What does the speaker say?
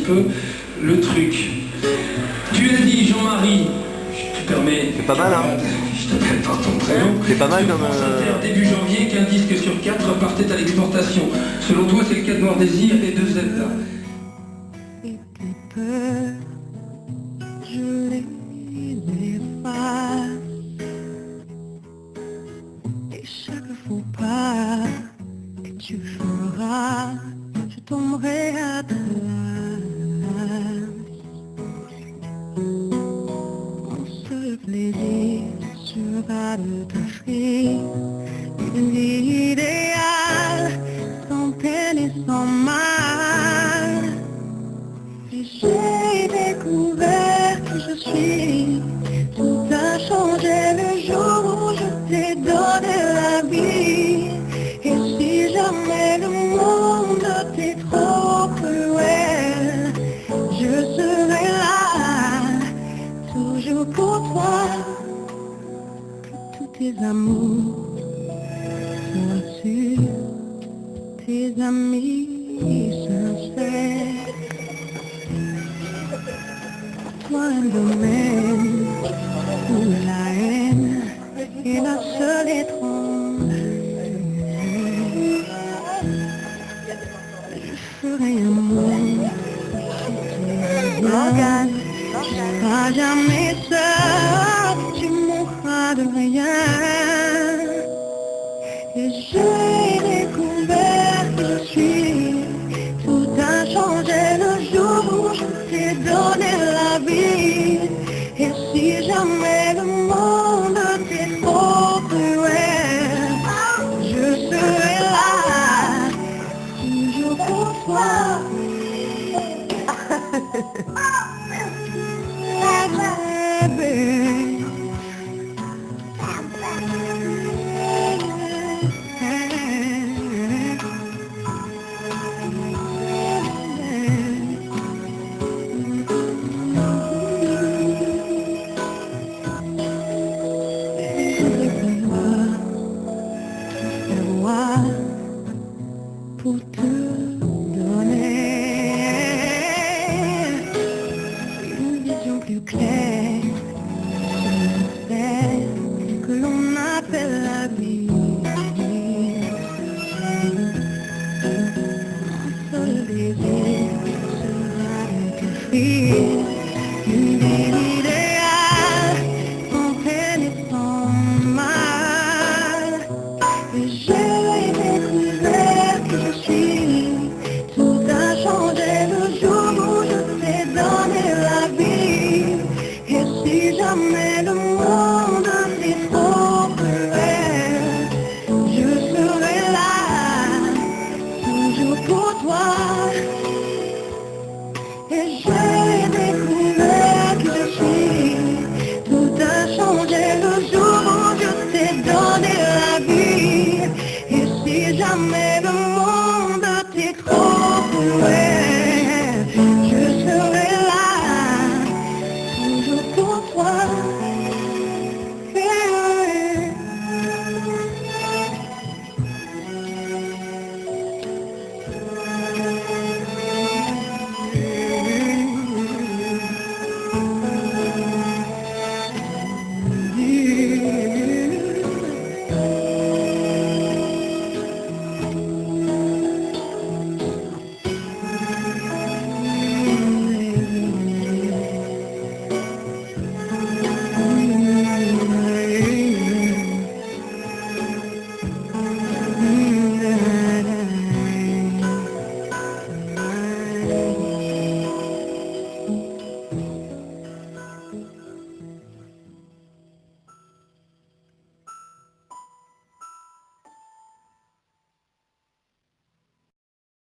peu le truc. Tu l'as dit, Jean-Marie, je te permets... C'est pas mal, hein. Je t'appelle par ton prénom. C'est pas mal Sur comme... France Inter, début janvier, qu'un disque sur 4 partait à l'exportation. Selon toi, c'est le cas de Noir Désir et de Zelda. Et tes peurs, je les efface. Et chaque faux pas que tu feras, je tomberai à ta place. Mon seul plaisir sera de t'offrir une vie idéale, sans peine et sans mal. Et j'ai découvert que je suis, tout a changé le jour où je t'ai donné la vie. Et si jamais le monde t'est trop cruel, je serai là, toujours pour toi. Que tous tes amours soient sûrs, tes amis sincères. Toi un domaine où la haine est la seule étrange. Je ferai un monde qui t'aime. Tu seras jamais seul, tu mourras de rien. Et j'ai découvert que je suis, tout a changé le jour où je t'ai donné la vie. Et si jamais le monde t'est trop cruel, je serai là, toujours pour toi. Baby. Pour te donner une vision plus claire sur celle que l'on appelle la vie.